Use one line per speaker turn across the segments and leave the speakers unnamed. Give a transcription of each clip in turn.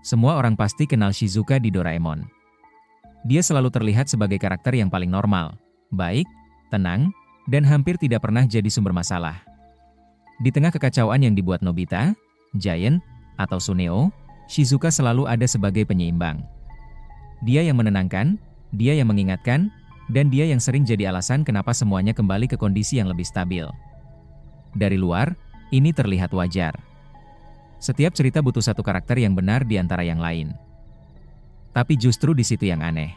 Semua orang pasti kenal Shizuka di Doraemon. Dia selalu terlihat sebagai karakter yang paling normal, baik, tenang, dan hampir tidak pernah jadi sumber masalah. Di tengah kekacauan yang dibuat Nobita, Giant, atau Suneo, Shizuka selalu ada sebagai penyeimbang. Dia yang menenangkan, dia yang mengingatkan, dan dia yang sering jadi alasan kenapa semuanya kembali ke kondisi yang lebih stabil. Dari luar, ini terlihat wajar. Setiap cerita butuh satu karakter yang benar di antara yang lain. Tapi justru di situ yang aneh.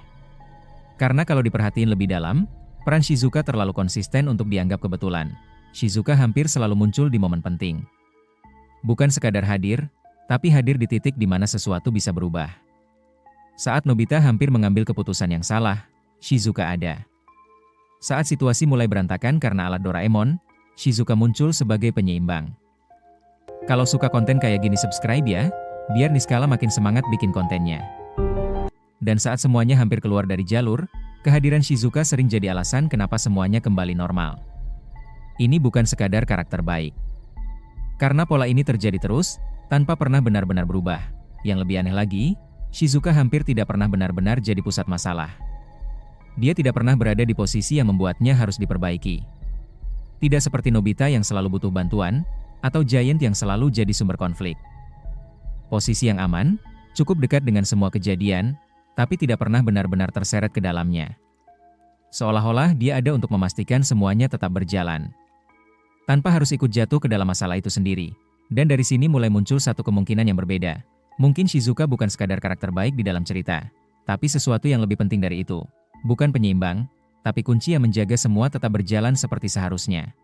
Karena kalau diperhatiin lebih dalam, peran Shizuka terlalu konsisten untuk dianggap kebetulan. Shizuka hampir selalu muncul di momen penting. Bukan sekadar hadir, tapi hadir di titik di mana sesuatu bisa berubah. Saat Nobita hampir mengambil keputusan yang salah, Shizuka ada. Saat situasi mulai berantakan karena alat Doraemon, Shizuka muncul sebagai penyeimbang. Kalau suka konten kayak gini subscribe ya, biar Niskala makin semangat bikin kontennya. Dan saat semuanya hampir keluar dari jalur, kehadiran Shizuka sering jadi alasan kenapa semuanya kembali normal. Ini bukan sekadar karakter baik. Karena pola ini terjadi terus, tanpa pernah benar-benar berubah. Yang lebih aneh lagi, Shizuka hampir tidak pernah benar-benar jadi pusat masalah. Dia tidak pernah berada di posisi yang membuatnya harus diperbaiki. Tidak seperti Nobita yang selalu butuh bantuan, atau Giant yang selalu jadi sumber konflik. Posisi yang aman, cukup dekat dengan semua kejadian, tapi tidak pernah benar-benar terseret ke dalamnya. Seolah-olah dia ada untuk memastikan semuanya tetap berjalan. Tanpa harus ikut jatuh ke dalam masalah itu sendiri. Dan dari sini mulai muncul satu kemungkinan yang berbeda. Mungkin Shizuka bukan sekadar karakter baik di dalam cerita, tapi sesuatu yang lebih penting dari itu. Bukan penyeimbang, tapi kunci yang menjaga semua tetap berjalan seperti seharusnya.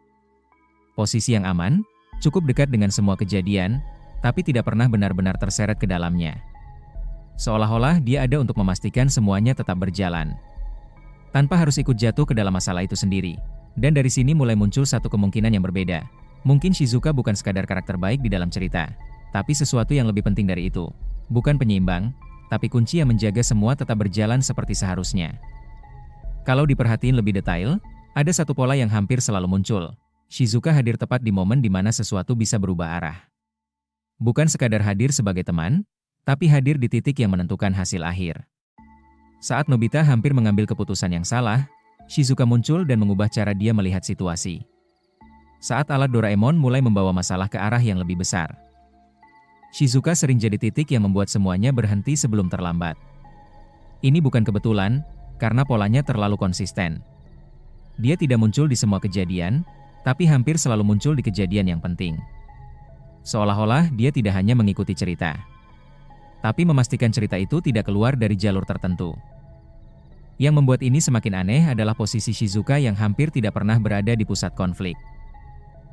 Posisi yang aman, cukup dekat dengan semua kejadian, tapi tidak pernah benar-benar terseret ke dalamnya. Seolah-olah dia ada untuk memastikan semuanya tetap berjalan. Tanpa harus ikut jatuh ke dalam masalah itu sendiri. Dan dari sini mulai muncul satu kemungkinan yang berbeda. Mungkin Shizuka bukan sekadar karakter baik di dalam cerita, tapi sesuatu yang lebih penting dari itu. Bukan penyeimbang, tapi kunci yang menjaga semua tetap berjalan seperti seharusnya. Kalau diperhatiin lebih detail, ada satu pola yang hampir selalu muncul. Shizuka hadir tepat di momen di mana sesuatu bisa berubah arah. Bukan sekadar hadir sebagai teman, tapi hadir di titik yang menentukan hasil akhir. Saat Nobita hampir mengambil keputusan yang salah, Shizuka muncul dan mengubah cara dia melihat situasi. Saat alat Doraemon mulai membawa masalah ke arah yang lebih besar, Shizuka sering jadi titik yang membuat semuanya berhenti sebelum terlambat. Ini bukan kebetulan, karena polanya terlalu konsisten. Dia tidak muncul di semua kejadian, tapi hampir selalu muncul di kejadian yang penting. Seolah-olah dia tidak hanya mengikuti cerita, tapi memastikan cerita itu tidak keluar dari jalur tertentu. Yang membuat ini semakin aneh adalah posisi Shizuka yang hampir tidak pernah berada di pusat konflik.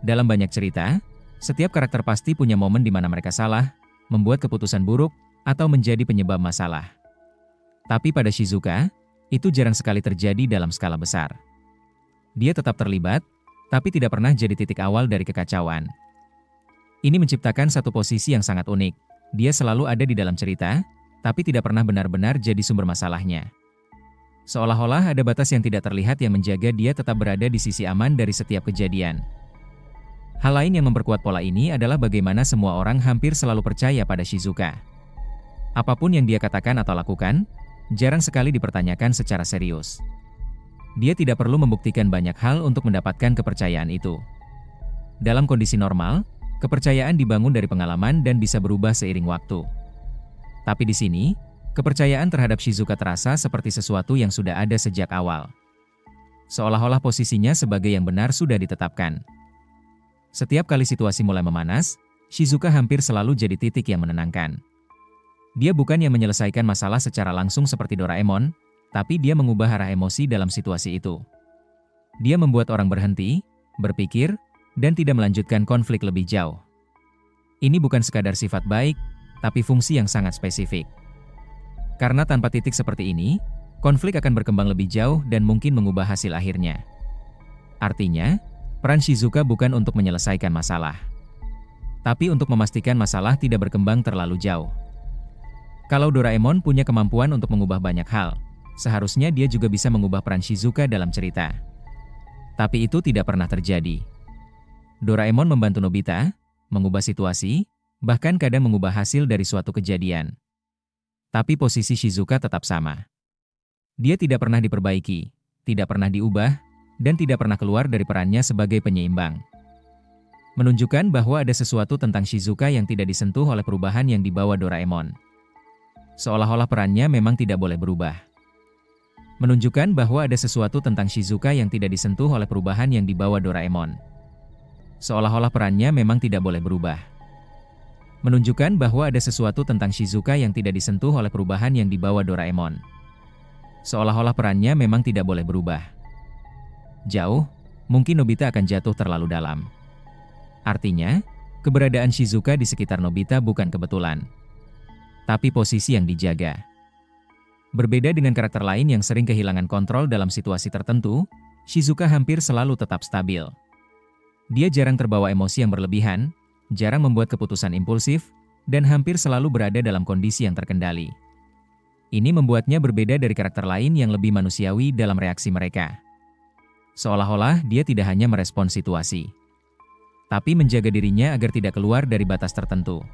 Dalam banyak cerita, setiap karakter pasti punya momen di mana mereka salah, membuat keputusan buruk, atau menjadi penyebab masalah. Tapi pada Shizuka, itu jarang sekali terjadi dalam skala besar. Dia tetap terlibat, tapi tidak pernah jadi titik awal dari kekacauan. Ini menciptakan satu posisi yang sangat unik. Dia selalu ada di dalam cerita, tapi tidak pernah benar-benar jadi sumber masalahnya. Seolah-olah ada batas yang tidak terlihat yang menjaga dia tetap berada di sisi aman dari setiap kejadian. Hal lain yang memperkuat pola ini adalah bagaimana semua orang hampir selalu percaya pada Shizuka. Apapun yang dia katakan atau lakukan, jarang sekali dipertanyakan secara serius. Dia tidak perlu membuktikan banyak hal untuk mendapatkan kepercayaan itu. Dalam kondisi normal, kepercayaan dibangun dari pengalaman dan bisa berubah seiring waktu. Tapi di sini, kepercayaan terhadap Shizuka terasa seperti sesuatu yang sudah ada sejak awal. Seolah-olah posisinya sebagai yang benar sudah ditetapkan. Setiap kali situasi mulai memanas, Shizuka hampir selalu jadi titik yang menenangkan. Dia bukan yang menyelesaikan masalah secara langsung seperti Doraemon, tapi dia mengubah arah emosi dalam situasi itu. Dia membuat orang berhenti, berpikir, dan tidak melanjutkan konflik lebih jauh. Ini bukan sekadar sifat baik, tapi fungsi yang sangat spesifik. Karena tanpa titik seperti ini, konflik akan berkembang lebih jauh dan mungkin mengubah hasil akhirnya. Artinya, peran Shizuka bukan untuk menyelesaikan masalah, tapi untuk memastikan masalah tidak berkembang terlalu jauh. Kalau Doraemon punya kemampuan untuk mengubah banyak hal, seharusnya dia juga bisa mengubah peran Shizuka dalam cerita. Tapi itu tidak pernah terjadi. Doraemon membantu Nobita, mengubah situasi, bahkan kadang mengubah hasil dari suatu kejadian. Tapi posisi Shizuka tetap sama. Dia tidak pernah diperbaiki, tidak pernah diubah, dan tidak pernah keluar dari perannya sebagai penyeimbang. Menunjukkan bahwa ada sesuatu tentang Shizuka yang tidak disentuh oleh perubahan yang dibawa Doraemon. Seolah-olah perannya memang tidak boleh berubah. Menunjukkan bahwa ada sesuatu tentang Shizuka yang tidak disentuh oleh perubahan yang dibawa Doraemon. Seolah-olah perannya memang tidak boleh berubah. Menunjukkan bahwa ada sesuatu tentang Shizuka yang tidak disentuh oleh perubahan yang dibawa Doraemon. Seolah-olah perannya memang tidak boleh berubah. Jauh, mungkin Nobita akan jatuh terlalu dalam. Artinya, keberadaan Shizuka di sekitar Nobita bukan kebetulan, tapi posisi yang dijaga. Berbeda dengan karakter lain yang sering kehilangan kontrol dalam situasi tertentu, Shizuka hampir selalu tetap stabil. Dia jarang terbawa emosi yang berlebihan, jarang membuat keputusan impulsif, dan hampir selalu berada dalam kondisi yang terkendali. Ini membuatnya berbeda dari karakter lain yang lebih manusiawi dalam reaksi mereka. Seolah-olah dia tidak hanya merespon situasi, tapi menjaga dirinya agar tidak keluar dari batas tertentu.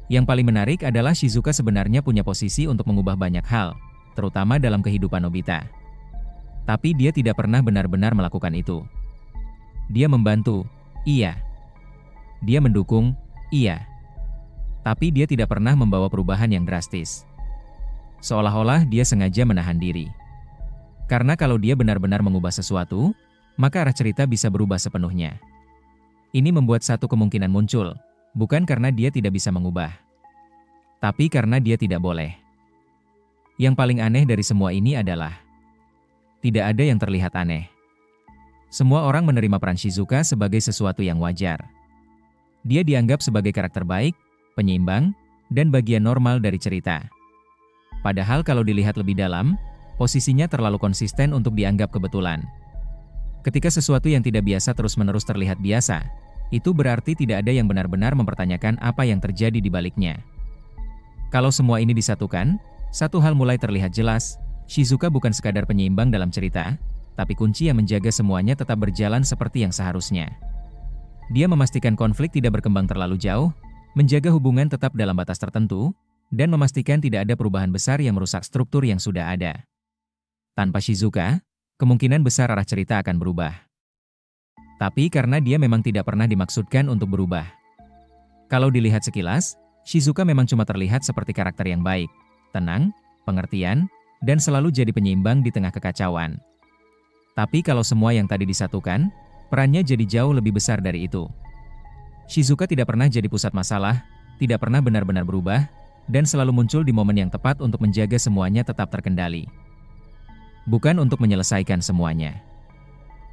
Yang paling menarik adalah Shizuka sebenarnya punya posisi untuk mengubah banyak hal, terutama dalam kehidupan Nobita. Tapi dia tidak pernah benar-benar melakukan itu. Dia membantu, iya. Dia mendukung, iya. Tapi dia tidak pernah membawa perubahan yang drastis. Seolah-olah dia sengaja menahan diri. Karena kalau dia benar-benar mengubah sesuatu, maka arah cerita bisa berubah sepenuhnya. Ini membuat satu kemungkinan muncul, bukan karena dia tidak bisa mengubah, tapi karena dia tidak boleh. Yang paling aneh dari semua ini adalah, tidak ada yang terlihat aneh. Semua orang menerima peran Shizuka sebagai sesuatu yang wajar. Dia dianggap sebagai karakter baik, penyeimbang, dan bagian normal dari cerita. Padahal kalau dilihat lebih dalam, posisinya terlalu konsisten untuk dianggap kebetulan. Ketika sesuatu yang tidak biasa terus-menerus terlihat biasa, itu berarti tidak ada yang benar-benar mempertanyakan apa yang terjadi di baliknya. Kalau semua ini disatukan, satu hal mulai terlihat jelas, Shizuka bukan sekadar penyeimbang dalam cerita, tapi kunci yang menjaga semuanya tetap berjalan seperti yang seharusnya. Dia memastikan konflik tidak berkembang terlalu jauh, menjaga hubungan tetap dalam batas tertentu, dan memastikan tidak ada perubahan besar yang merusak struktur yang sudah ada. Tanpa Shizuka, kemungkinan besar arah cerita akan berubah. Tapi karena dia memang tidak pernah dimaksudkan untuk berubah. Kalau dilihat sekilas, Shizuka memang cuma terlihat seperti karakter yang baik, tenang, pengertian, dan selalu jadi penyeimbang di tengah kekacauan. Tapi kalau semua yang tadi disatukan, perannya jadi jauh lebih besar dari itu. Shizuka tidak pernah jadi pusat masalah, tidak pernah benar-benar berubah, dan selalu muncul di momen yang tepat untuk menjaga semuanya tetap terkendali. Bukan untuk menyelesaikan semuanya,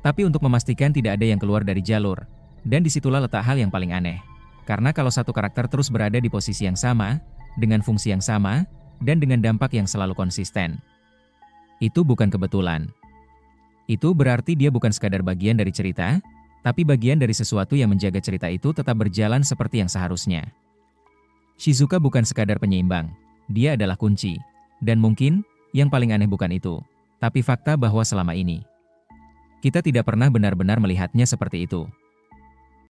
tapi untuk memastikan tidak ada yang keluar dari jalur, dan disitulah letak hal yang paling aneh. Karena kalau satu karakter terus berada di posisi yang sama, dengan fungsi yang sama, dan dengan dampak yang selalu konsisten, itu bukan kebetulan. Itu berarti dia bukan sekadar bagian dari cerita, tapi bagian dari sesuatu yang menjaga cerita itu tetap berjalan seperti yang seharusnya. Shizuka bukan sekadar penyeimbang, dia adalah kunci. Dan mungkin, yang paling aneh bukan itu, tapi fakta bahwa selama ini kita tidak pernah benar-benar melihatnya seperti itu.